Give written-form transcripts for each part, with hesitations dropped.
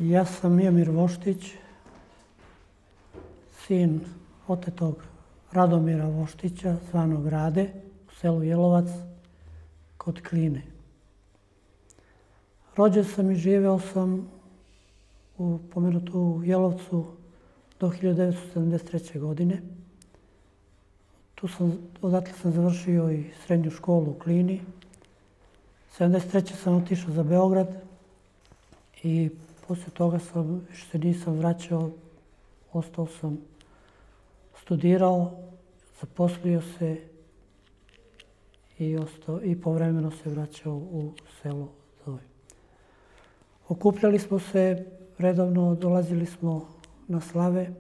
Ja sam Mijomir Voštić, sin otetog Radomira Voštića, zvanog Rade, u selu Jelovac, kod Kline. Rođen sam i živeo sam u pomenutu Jelovcu do 1973. godine. Odatle sam završio i srednju školu u Klini. 1973. sam otišao za Beograd i poslije toga više se nisam vraćao, ostao sam, studirao, zaposlio se i povremeno se vraćao u selo Zoj. Okupljali smo se redovno, dolazili smo na slave,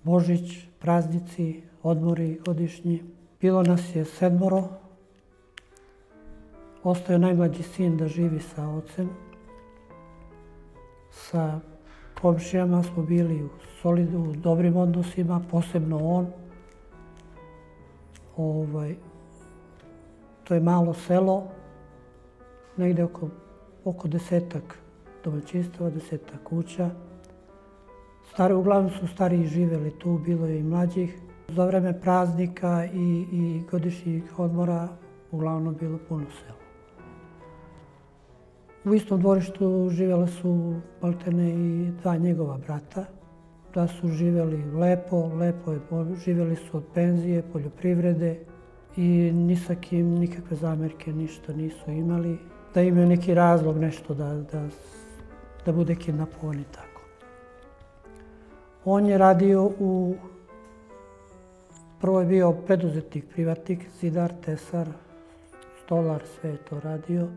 Božić, praznici, odmori godišnji. Bilo nas je 7. Ostao je najmlađi sin da živi sa ocem. Sa komšijama smo bili u dobrim odnosima, posebno on. To je malo selo, negde oko 10-ak domaćinstava, 10-ak kuća. Uglavnom su stariji živeli tu, bilo je i mlađih. Za vreme praznika i godišnjih odmora uglavnom bilo puno sela. U istom dvorištu živjela su maltene i 2 njegova brata. Da su živjeli lepo živjeli su od penzije, poljoprivrede i ni sa kim nikakve zamerke ništa nisu imali. Da imaju neki razlog nešto da bude kidnapovan i tako. On je radio prvo je bio preduzetnik, privatnik, zidar, tesar, stolar, sve je to radio.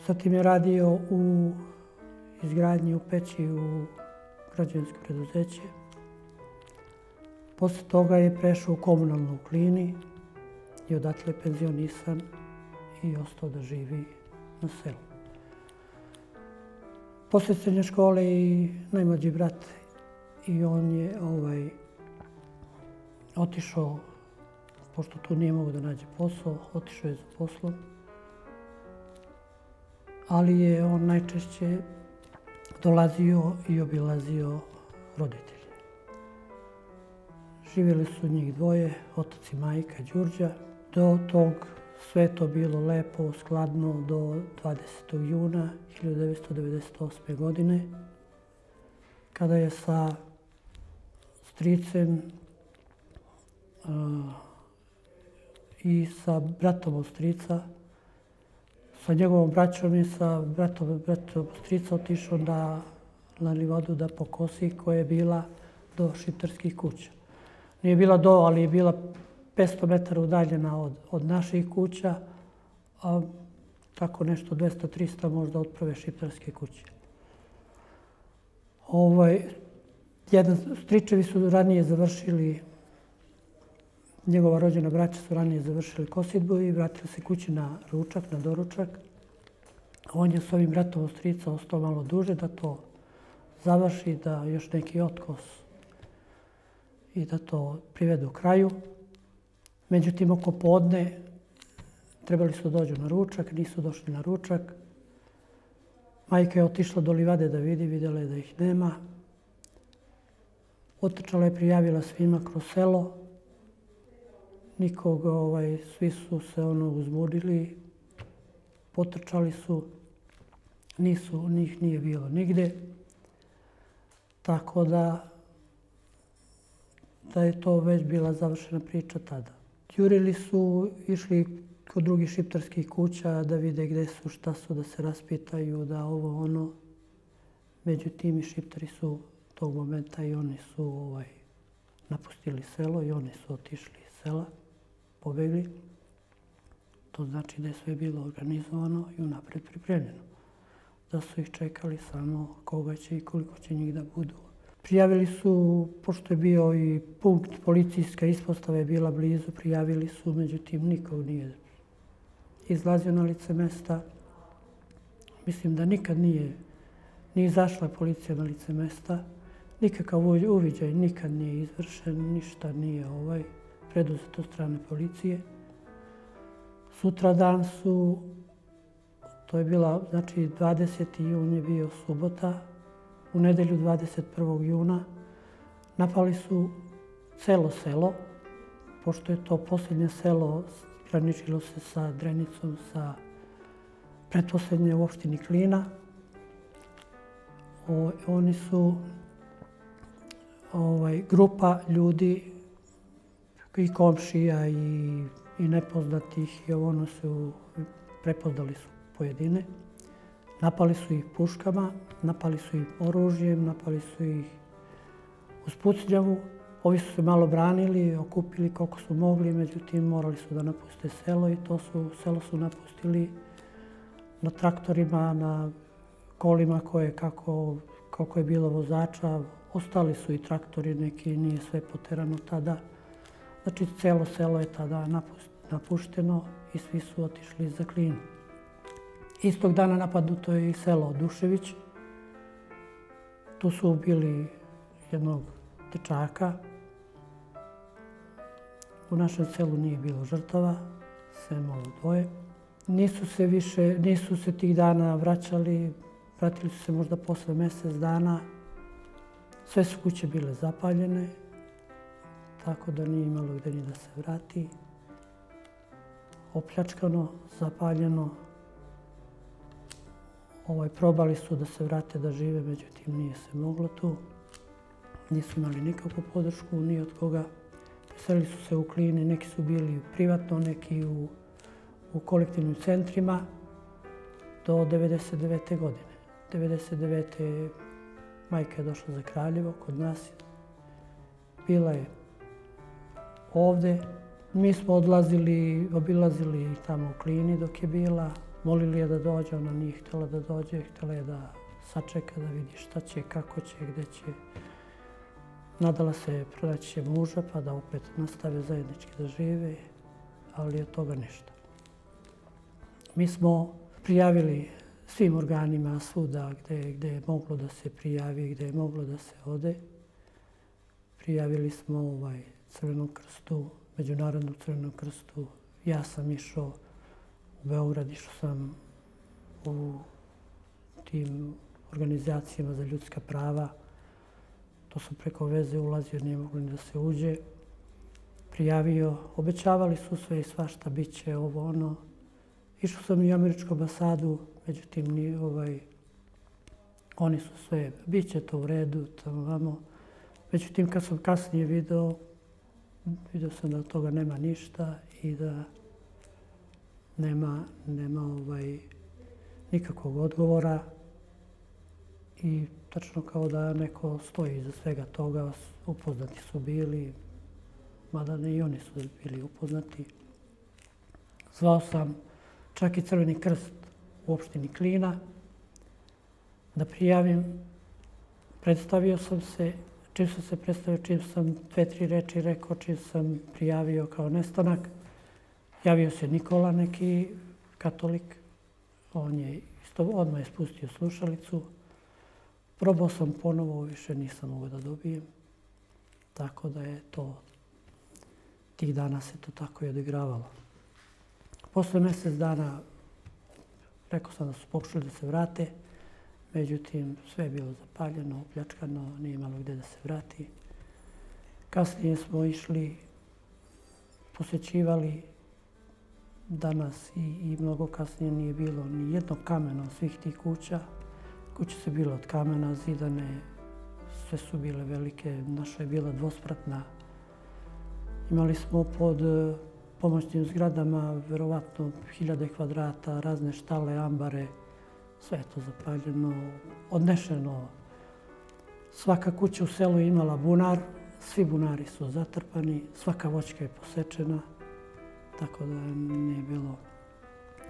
Zatim je radio u izgradnji u peći u građevinsko preduzeće. Posle toga je prešao u komunalnu u Klini i odatle je penzionisan i ostao da živi na selu. Posle srednje škole i najmlađi brat i on je otišao, pošto tu nije mogao da nađe posao, otišao je za poslom. Ali je on najčešće dolazio i obilazio roditelje. Živjeli su njih 2, otac i majka Đurđa. Do tog sve to bilo lepo, skladno do 20. juna 1998. godine, kada je sa stricem i sa bratom od strica, sa njegovom braćom i sa bratom strica otišao na livadu da pokosi, koja je bila do šiptarskih kuća. Nije bila ali je bila 500 metara udaljena od naših kuća, a tako nešto 200-300 možda od prve šiptarske kuće. Stričevi su ranije završili, njegova rođena braća su ranije završili kosidbu i vratili se kući na ručak, na doručak. On je s ovim bratom od strica ostao malo duže da to završi, da još neki otkos i da to privede u kraju. Međutim, oko podne trebali su da dođu na ručak, nisu došli na ručak. Majka je otišla do livade da vidi, vidjela je da ih nema. Otrčala je, prijavila svima kroz selo. Nikoga, svi su se uzbudili, potrčali su, njih nije bilo nigde. Tako da je to već bila završena priča tada. Jurili su, išli kod drugih šiptarskih kuća da vide gde su, šta su, da se raspitaju, da ovo ono. Međutim, i šiptari su tog momenta i oni su napustili selo i oni su otišli iz sela, pobegli. To znači da je sve bilo organizovano i unapred pripremljeno. Da su ih čekali samo koga će i koliko će njih da budu. Prijavili su, pošto je bio i punkt, policijska ispostava je bila blizu, prijavili su, međutim nikog nije izlazio na lice mesta. Mislim da nikad nije izašla policija na lice mesta. Nikakav uviđaj nikad nije izvršen, ništa nije preduzeto od strane policije. Sutradan su To je bila, znači 20. jun je bio subota, u nedelju 21. juna napali su celo selo, pošto je to posljednje selo, graničilo se sa Drenicom, sa pretposljednje u opštini Klina. Oni su grupa ljudi i komšija i nepoznatih, i ono su prepoznali su pojedine. Napali su ih puškama, napali su ih oružjem, napali su ih uz pucnjavu. Ovi su se malo branili, okupili koliko su mogli, međutim morali su da napuste selo i selo su napustili na traktorima, na kolima koliko je bilo vozača. Ostali su i traktori, neki nije sve poterano tada. Znači, celo selo je tada napušteno i svi su otišli za Klin. Istog dana napadnuto je i selo Dušević. Tu su ubili jednog dečaka. U našem selu nije bilo žrtava, sem ovo dvoje. Nisu se tih dana vraćali su se možda posle mjesec dana. Sve su kuće bile zapaljene, tako da nije imalo gdje ni da se vrati. Opljačkano, zapaljeno. Probali su da se vrate da žive, međutim nije se moglo tu. Nisu imali nikakvu podršku ni od koga. Preselili su se u Klini, neki su bili privatno, neki u kolektivnim centrima do 1999. godine. 1999. majka je došla za Kraljevo kod nas. Bila je ovde. Mi smo obilazili tamo u Klini dok je bila. Molili je da dođe, ona nije htjela da dođe, htjela je da sačeka, da vidi šta će, kako će, gdje će. Nadala se pronaći će muža pa da opet nastave zajednički da žive, ali od toga ništa. Mi smo prijavili svim organima svuda gdje je moglo da se prijavi, gdje je moglo da se ode. Prijavili smo Crvenom krstu, Međunarodnom Crvenom krstu. Ja sam išao u Beograd, išao sam u tim organizacijama za ljudska prava. To sam preko veze ulazio, nije moglo ni da se uđe. Prijavio, obećavali su sve i svašta, bit će ovo ono. Išao sam i u američku ambasadu, međutim oni su sve, bit će to u redu, tamo vamo. Međutim, kad sam kasnije vidio sam da od toga nema ništa i da nema nikakvog odgovora i tačno kao da neko stoji iza svega toga. Upoznati su bili, mada ne i oni su bili upoznati. Zvao sam čak i Crveni krst u opštini Klina da prijavim. Predstavio sam se, čim sam se predstavio, čim sam 2-3 reči rekao, čim sam prijavio kao nestanak. Javio se Nikola, neki katolik. On je odmah spustio slušalicu. Probao sam ponovo, više nisam mogao da dobijem. Tako da je to, tih dana se to tako i odigravalo. Posle mjesec dana rekao sam da su pokušali da se vrate, međutim sve je bilo zapaljeno, opljačkano, nije imalo gdje da se vrati. Kasnije smo išli, posjećivali danas i mnogo kasnije nije bilo ni jednog kamena od svih tih kuća. Kuće su bile od kamena, zidane, sve su bile velike, naša je bila dvospratna. Imali smo pod pomoćnim zgradama verovatno 1000 kvadrata, razne štale, ambare, sve je to zapaljeno, odnešeno. Svaka kuća u selu je imala bunar, svi bunari su zatrpani, svaka voćka je posečena, tako da nije bilo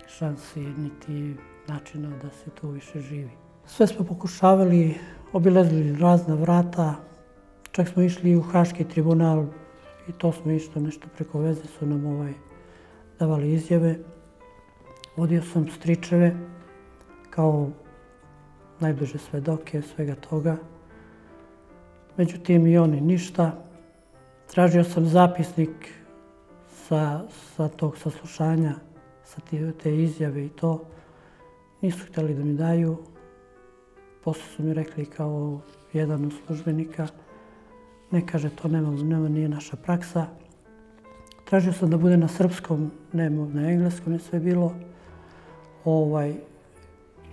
šansi niti načina da se tu više živi. Sve smo pokušavali, obilazili razna vrata, čak smo išli u Haški tribunal i to smo isto nešto preko veze su nam davali izjave. Vodio sam stričeve kao najbliže svedoke svega toga. Međutim, i oni ništa. Tražio sam zapisnik sa tog saslušanja, sa te izjave i to. nisu htjeli da mi daju. Poslije su mi rekli kao jedan od službenika, ne kaže to nije naša praksa. Tražio sam da bude na srpskom, ne na engleskom je sve bilo.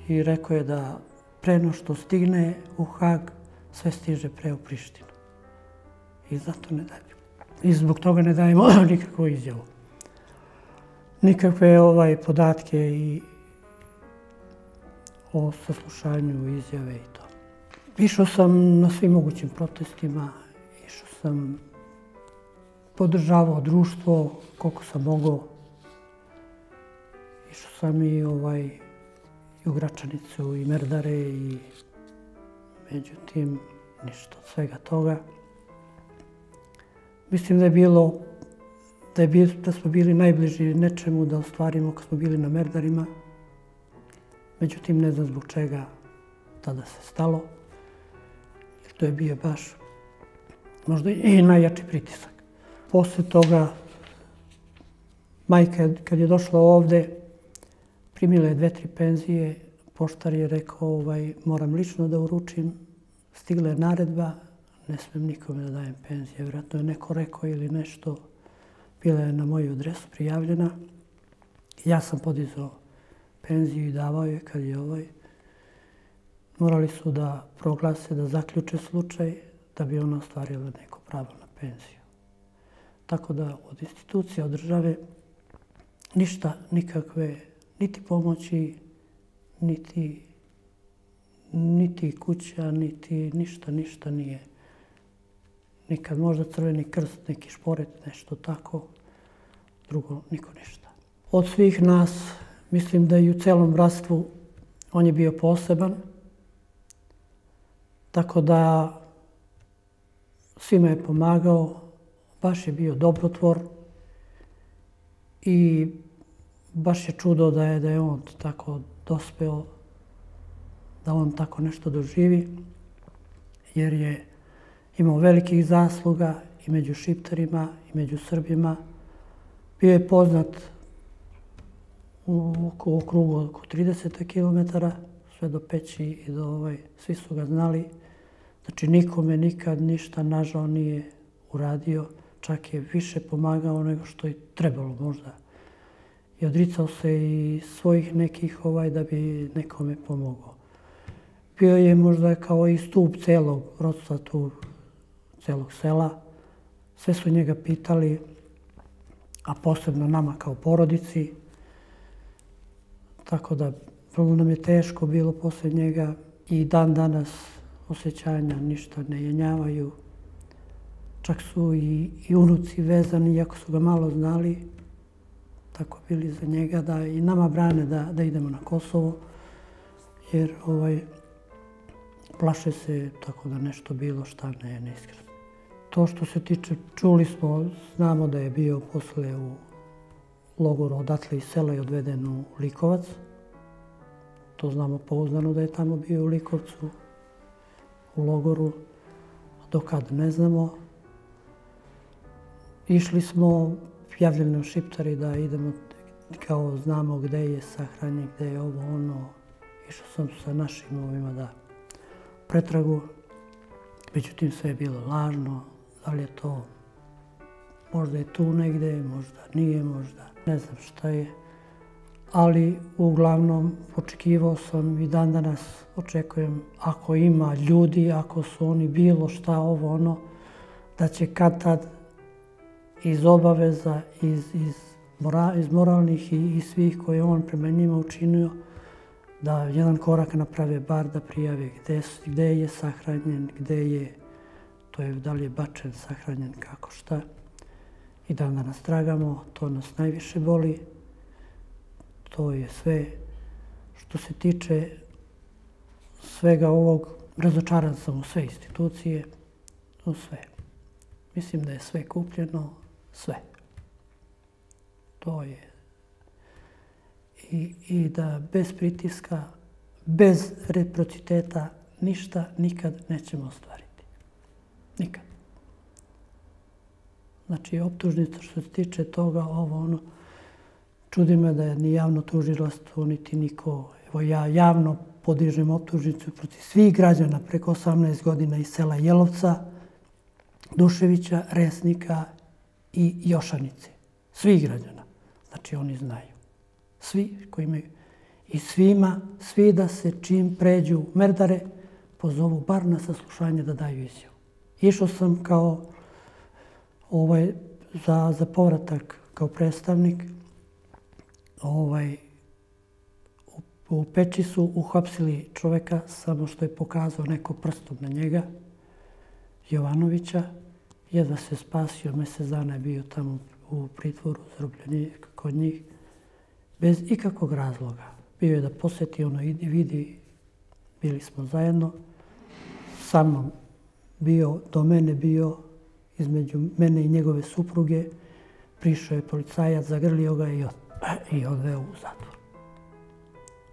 I rekao je da pre no što stigne u Hag, sve stiže pre u Prištinu. I zato ne daju. I zbog toga ne dajemo nikakvu izjavu. Nikakve podatke i o saslušanju, izjave i to. Išao sam na svim mogućim protestima, išao sam, podržavao društvo koliko sam mogao. Išao sam i u Gračanicu i Merdare i međutim ništa od svega toga. Mislim da smo bili najbliži nečemu da ostvarimo kad smo bili na Merdarima. Međutim, ne znam zbog čega tada se stalo. Jer to je bio baš možda i najjači pritisak. Posle toga, majka kad je došla ovde, primila je 2-3 penzije. Poštar je rekao, moram lično da uručim. Stigla je naredba, ne smijem nikome da dajem penzije. Vjerojatno je neko rekao ili nešto. Bila je na moju adresu prijavljena. Ja sam podizao penziju i davao je kad je morali su da proglase, da zaključe slučaj da bi ona ostvarila neko pravo na penziju. Tako da od institucija, od države, ništa, nikakve, niti pomoći, niti kuća, niti ništa nije. Nikad možda Crveni krst, neki šporet, nešto tako, drugo niko ništa. Od svih nas, mislim da i u celom bratstvu on je bio poseban, tako da svima je pomagao, baš je bio dobrotvor i baš je čudo da je on tako dospeo, da on tako nešto doživi, jer je imao velikih zasluga i među Šiptarima i među Srbima. Bio je poznat u okrugu oko 30 km, sve do Peći i do svi su ga znali. Znači nikome nikad ništa nažao nije uradio, čak je više pomagao nego što je trebalo možda. I odricao se i svojih nekih da bi nekome pomogao. Bio je možda kao i stup celog rodstva tu, celog sela. Sve su njega pitali, a posebno nama kao porodici. Tako da vrlo nam je teško bilo posle njega i dan danas osjećanja ništa ne jenjavaju. Čak su i unuci vezani, iako su ga malo znali, tako bili za njega da i nama brane da idemo na Kosovo, jer plaše se tako da nešto bilo šta ne iskreno. To što se tiče, čuli smo, znamo da je bio posle u logoru odatle iz sela i odveden u Likovac. To znamo pouzdano da je tamo bio u Likovcu, u logoru, do kad ne znamo. Išli smo, javljali nam Šiptari da idemo, kao znamo gde je sahranjen, gde je ovo ono. Išao sam sa našim ovima da pretragu, međutim sve je bilo lažno. Da li je to, možda je tu negde, možda nije, možda ne znam šta je. Ali uglavnom očekivao sam i dan danas očekujem, ako ima ljudi, ako su oni bilo šta ovo ono, da će kad tad iz obaveza, iz moralnih i svih koje on prema njima učinio, da jedan korak naprave, bar da prijave gde je sahranjen, gde je, to je da li je bačen, sahranjen, kako šta. I dan danas tragamo, to nas najviše boli. To je sve što se tiče svega ovog. Razočaran sam u sve institucije, u sve. Mislim da je sve kupljeno, sve. To je. I da bez pritiska, bez reciprociteta ništa nikad nećemo ostvariti. Nikad. Znači, optužnica što se tiče toga, ovo ono, čudi me da je ni javno tužilaštvo, niti niko Evo ja javno podižem optužnicu protiv svih građana preko 18 godina iz sela Jelovca, Duševića, Resnika i Jošanice. Svih građana. Znači oni znaju. Svi koji imaju. I svi da se čim pređu Merdare, pozovu bar na saslušanje da daju izjavu. Išao sam kao za povratak kao predstavnik. U Peći su uhapsili čoveka samo što je pokazao neko prstom na njega, Jovanovića. Jedva se spasio, mjesec dana je bio tamo u pritvoru, zarobljenik kod njih, bez ikakvog razloga. Bio je da posjeti ono i vidi, bili smo zajedno, sa mnom do mene bio, između mene i njegove supruge, prišao je policajac, zagrlio ga i odveo u zatvor.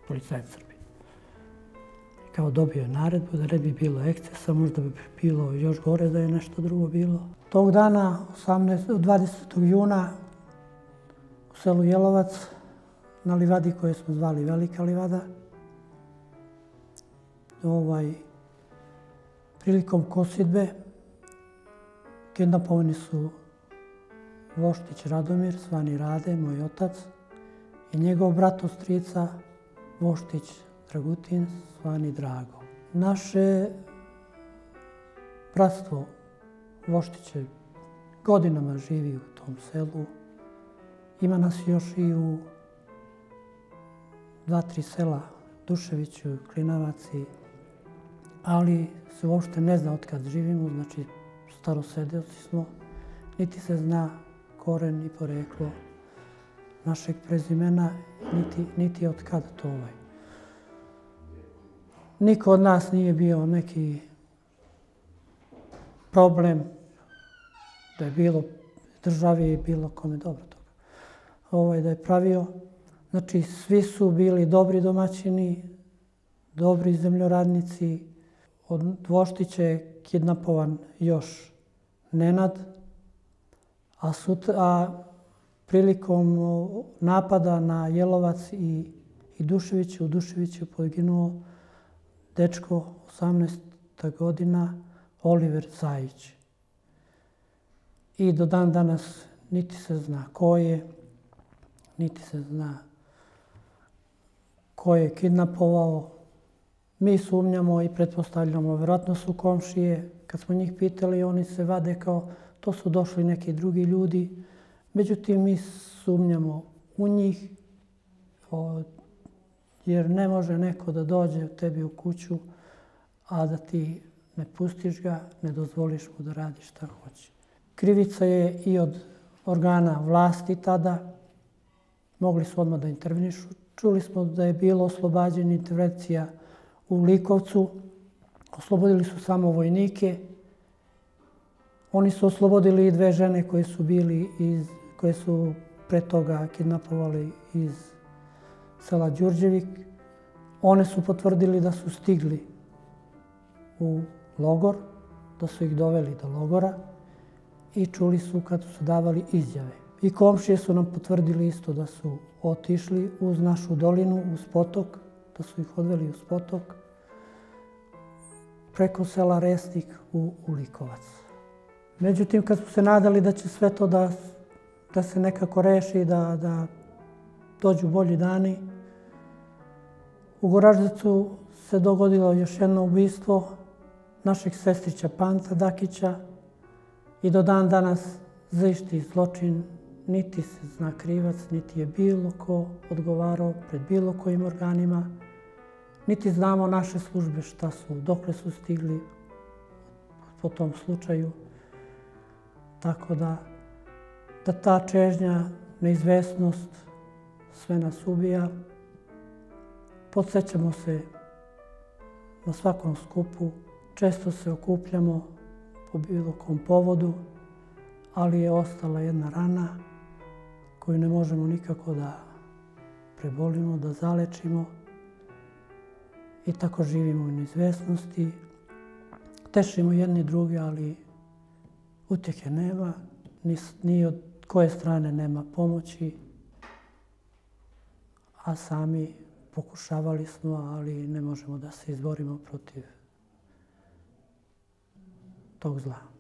Policajac Srbije. Kao dobio je naredbu da ne bi bilo ekscesa, možda bi bilo još gore da je nešto drugo bilo. Tog dana, 20. juna, u selu Jelovac, na livadi koju smo zvali Velika livada, prilikom kosidbe kidnapovani su Voštić Radomir, zvani Rade, moj otac, i njegov brat od strica Voštić Dragutin, zvani Drago. Naše bratstvo Voštiće godinama živi u tom selu. Ima nas još i u 2-3 sela, Duševiću, Klinavaci, ali se uopšte ne zna otkad živimo, znači starosedelci smo, niti se zna koren i poreklo našeg prezimena, niti od kada to Niko od nas nije bio neki problem da je bilo državi i bilo kome dobro toga. Da je pravio. Znači, svi su bili dobri domaćini, dobri zemljoradnici. Od Voštića je kidnapovan još Nenad, a prilikom napada na Jelovac i Duševića, u Duševiću poginuo dečko, 18. godina, Oliver Zajić. I do dan danas niti se zna ko je, niti se zna ko je kidnapovao. Mi sumnjamo i pretpostavljamo, vjerojatno su komšije. Kad smo njih pitali, oni se vade kao to su došli neki drugi ljudi. Međutim, mi sumnjamo u njih, jer ne može neko da dođe tebi u kuću, a da ti ne pustiš ga, ne dozvoliš mu da radi šta hoće. Krivica je i od organa vlasti tada. Mogli su odmah da intervenišu. Čuli smo da je bilo oslobađanje intervencija u Likovcu. Oslobodili su samo vojnike. Oni su oslobodili i 2 žene koje su pre toga kidnapovali iz sela Đurđevik. One su potvrdili da su stigli u logor, da su ih doveli do logora i čuli su kad su davali izjave. I komšije su nam potvrdili isto da su otišli uz našu dolinu, uz potok, da su ih odveli uz potok preko sela Resnik u Likovac. Međutim, kad smo se nadali da će sve to da se nekako reši, da dođu bolji dani, u Goraždevcu se dogodilo još jedno ubistvo našeg sestrića Panta Dakića i do dan danas za isti zločin niti se zna krivac, niti je bilo ko odgovarao pred bilo kojim organima, niti znamo naše službe šta su, dokle su stigli po tom slučaju. Tako da ta čežnja, neizvesnost sve nas ubija. Podsjećamo se na svakom skupu, često se okupljamo po bilo kom povodu, ali je ostala jedna rana koju ne možemo nikako da prebolimo, da zalečimo i tako živimo u neizvesnosti. Tešimo jedni drugi, ali utjehe nema, ni od koje strane nema pomoći, a sami Pokušavali smo, ali ne možemo da se izborimo protiv tog zla.